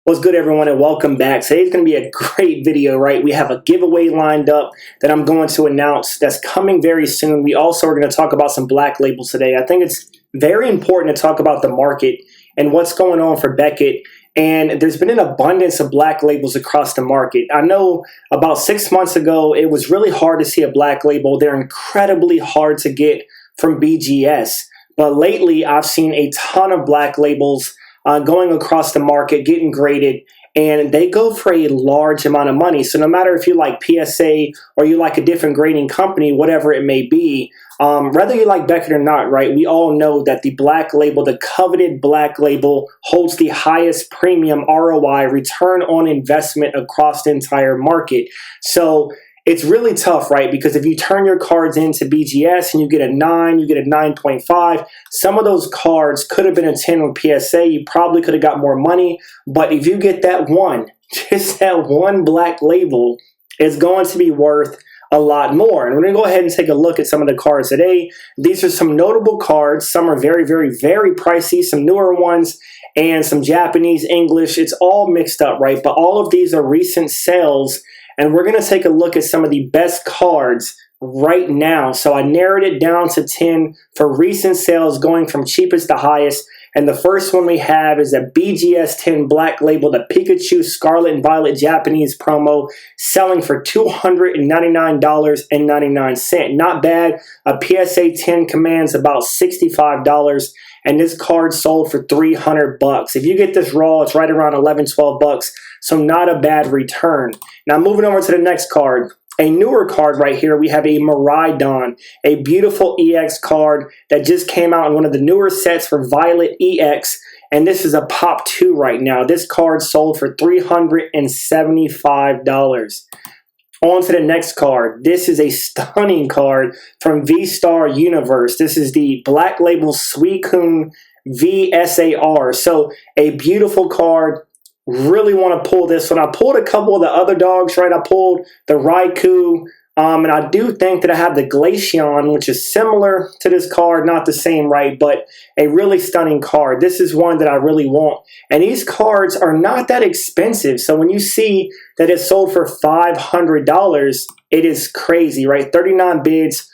What's good, everyone, and welcome back. Today's going to be a great video, right? We have a giveaway lined up that I'm going to announce that's coming very soon. We also are going to talk about some black labels today. I think it's very important to talk about the market and what's going on for Beckett. And there's been an abundance of black labels across the market. I know about 6 months ago, it was really hard to see a black label. They're incredibly hard to get from BGS. But lately, I've seen a ton of black labels going across the market, getting graded, and they go for a large amount of money. So no matter if you like PSA or you like a different grading company, whatever it may be, whether you like Beckett or not, right, we all know that the black label, the coveted black label, holds the highest premium ROI, return on investment, across the entire market. So it's really tough, right? Because if you turn your cards into BGS and you get a 9, you get a 9.5, some of those cards could have been a 10 with PSA. You probably could have got more money. But if you get that one, just that one black label, is going to be worth a lot more. And we're going to go ahead and take a look at some of the cards today. These are some notable cards. Some are very, very, very pricey, some newer ones, and some Japanese, English. It's all mixed up, right? But all of these are recent sales. And we're going to take a look at some of the best cards right now. So I narrowed it down to 10 for recent sales, going from cheapest to highest. And the first one we have is a BGS 10 black label, the Pikachu Scarlet and Violet Japanese promo, selling for $299.99. Not bad. A PSA 10 commands about $65. And this card sold for $300. If you get this raw, it's right around 11, 12 bucks. So not a bad return. Now moving over to the next card, a newer card right here. We have a Miraidon, a beautiful EX card that just came out in one of the newer sets for Violet EX. And this is a Pop 2 right now. This card sold for $375. On to the next card. This is a stunning card from V-Star Universe. This is the Black Label Suicune VSAR. So a beautiful card. Really want to pull this one. I pulled a couple of the other dogs, right? I pulled the Raikou, and I do think that I have the Glaceon, which is similar to this card, not the same, right? But a really stunning card. This is one that I really want. And these cards are not that expensive. So when you see that it's sold for $500, it is crazy, right? 39 bids.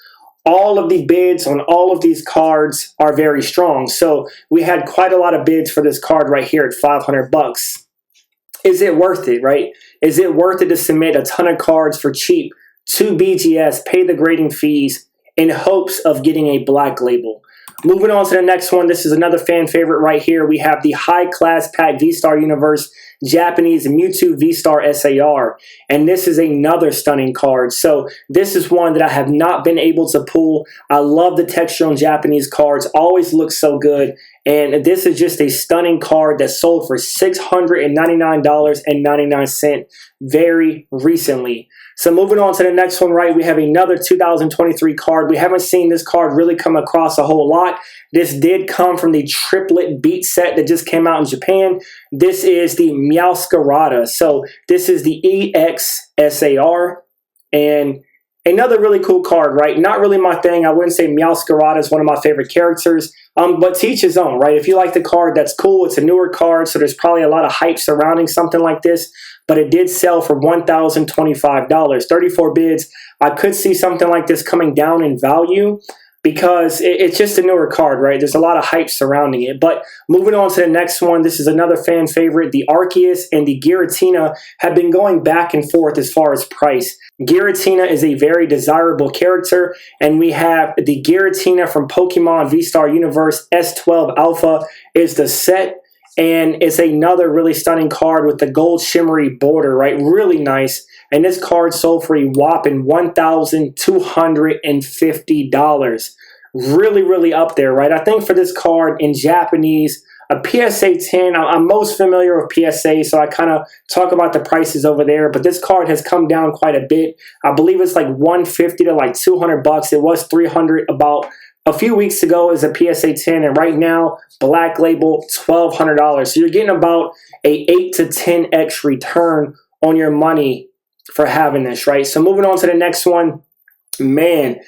All of the bids on all of these cards are very strong. So we had quite a lot of bids for this card right here at $500. Is it worth it, right? Is it worth it to submit a ton of cards for cheap to BGS, pay the grading fees in hopes of getting a black label? Moving on to the next one, this is another fan favorite right here. We have the High Class Pack V-Star Universe Japanese Mewtwo V-Star SAR. And this is another stunning card. So this is one that I have not been able to pull. I love the texture on Japanese cards. Always looks so good. And this is just a stunning card that sold for $699.99 very recently. So moving on to the next one, right, we have another 2023 card. We haven't seen this card really come across a whole lot. This did come from the triplet beat set that just came out in Japan. This is the Meowscarada. So this is the EX SAR. And another really cool card, right? Not really my thing. I wouldn't say Meowscarada is one of my favorite characters, but to each his own, right? If you like the card, that's cool. It's a newer card, so there's probably a lot of hype surrounding something like this, but it did sell for $1,025. 34 bids. I could see something like this coming down in value because it's just a newer card, right? There's a lot of hype surrounding it. But moving on to the next one, this is another fan favorite. The Arceus and the Giratina have been going back and forth as far as price. Giratina is a very desirable character, and we have the Giratina from Pokemon V-Star Universe S12 Alpha is the set, and it's another really stunning card with the gold shimmery border, right? Really nice. And this card sold for a whopping $1,250. Really, really up there, right? I think for this card in Japanese, a PSA 10, I'm most familiar with PSA, so I kind of talk about the prices over there, but this card has come down quite a bit. I believe it's like $150 to like $200. It was $300 about a few weeks ago as a PSA 10, and right now, black label, $1,200. So you're getting about a 8 to 10x return on your money for having this, right? So moving on to the next one, man,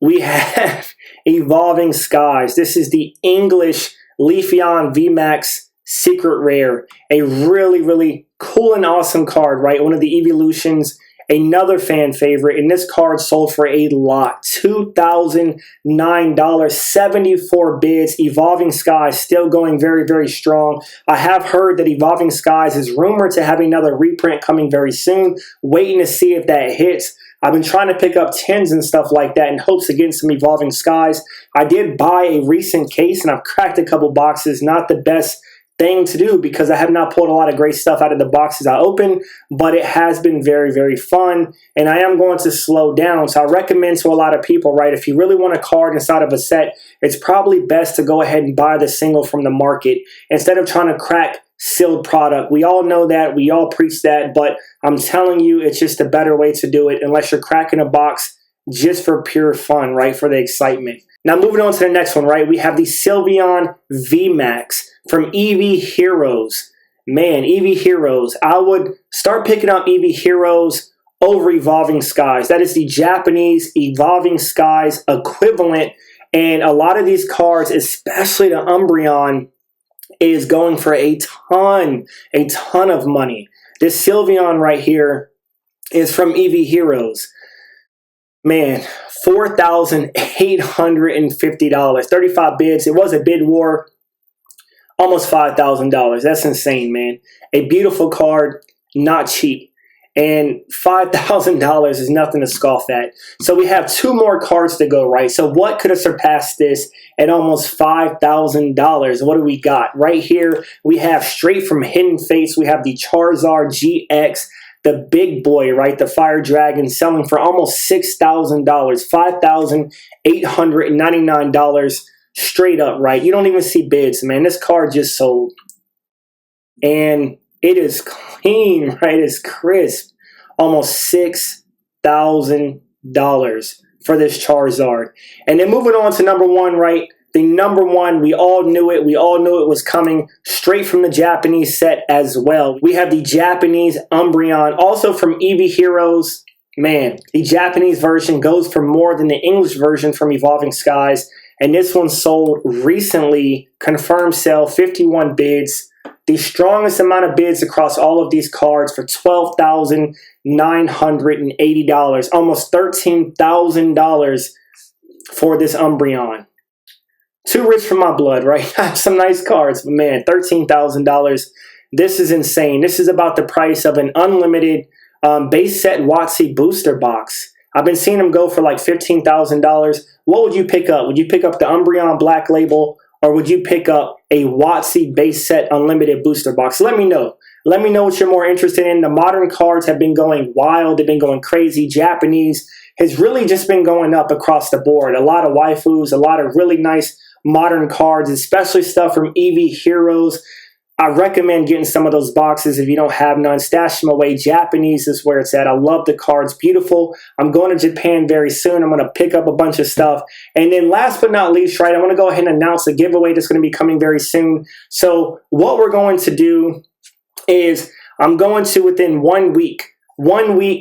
we have Evolving Skies. This is the English Leafeon VMAX Secret Rare. A really, really cool and awesome card, right? One of the Evolutions, another fan favorite. And this card sold for a lot. $2,009, 74 bids. Evolving Skies still going very, very strong. I have heard that Evolving Skies is rumored to have another reprint coming very soon. Waiting to see if that hits. I've been trying to pick up 10s and stuff like that in hopes of getting some Evolving Skies. I did buy a recent case and I've cracked a couple boxes. Not the best thing to do because I have not pulled a lot of great stuff out of the boxes I opened, but it has been very, very fun, and I am going to slow down. So I recommend to a lot of people, right, if you really want a card inside of a set, it's probably best to go ahead and buy the single from the market instead of trying to crack sealed product. We all know that, we all preach that, but I'm telling you, it's just a better way to do it unless you're cracking a box just for pure fun, right, for the excitement. Now moving on to the next one, right, we have the Sylveon VMAX from EV Heroes. Man, EV Heroes. I would start picking up EV Heroes over Evolving Skies. That is the Japanese Evolving Skies equivalent. And a lot of these cards, especially the Umbreon, is going for a ton of money. This Sylveon right here is from EV Heroes. Man, $4,850. 35 bids. It was a bid war. Almost $5,000. That's insane, man. A beautiful card, not cheap. And $5,000 is nothing to scoff at. So we have two more cards to go, right? So what could have surpassed this at almost $5,000? What do we got? Right here, we have straight from Hidden Fates, we have the Charizard GX, the big boy, right? The Fire Dragon selling for almost $6,000, $5,899. Straight up, right? You don't even see bids, man. This card just sold. And it is clean, right? It's crisp. Almost $6,000 for this Charizard. And then moving on to number one, right? The number one, we all knew it. We all knew it was coming straight from the Japanese set as well. We have the Japanese Umbreon, also from EV Heroes. Man, the Japanese version goes for more than the English version from Evolving Skies. And this one sold recently, confirmed sale, 51 bids. The strongest amount of bids across all of these cards for $12,980. Almost $13,000 for this Umbreon. Too rich for my blood, right? I have some nice cards, but man, $13,000. This is insane. This is about the price of an unlimited base set WotC booster box. I've been seeing them go for like $15,000. What would you pick up? Would you pick up the Umbreon Black Label, or would you pick up a WotC base set unlimited booster box? Let me know. Let me know what you're more interested in. The modern cards have been going wild. They've been going crazy. Japanese has really just been going up across the board. A lot of waifus, a lot of really nice modern cards, especially stuff from EV Heroes. I recommend getting some of those boxes if you don't have none. Stash them away. Japanese is where it's at. I love the cards. Beautiful. I'm going to Japan very soon. I'm going to pick up a bunch of stuff. And then last but not least, right, I want to go ahead and announce a giveaway that's going to be coming very soon. So what we're going to do is I'm going to, within 1 week,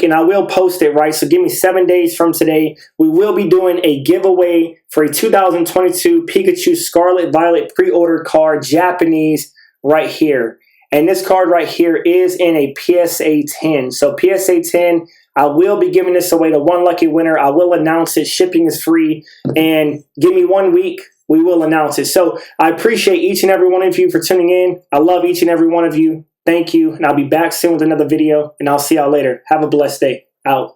and I will post it, right? So give me 7 days from today. We will be doing a giveaway for a 2022 Pikachu Scarlet Violet pre-order card, Japanese, right here. And this card right here is in a PSA 10. So PSA 10, I will be giving this away to one lucky winner. I will announce it. Shipping is free. And give me 1 week. We will announce it. So I appreciate each and every one of you for tuning in. I love each and every one of you. Thank you. And I'll be back soon with another video. And I'll see y'all later. Have a blessed day. Out.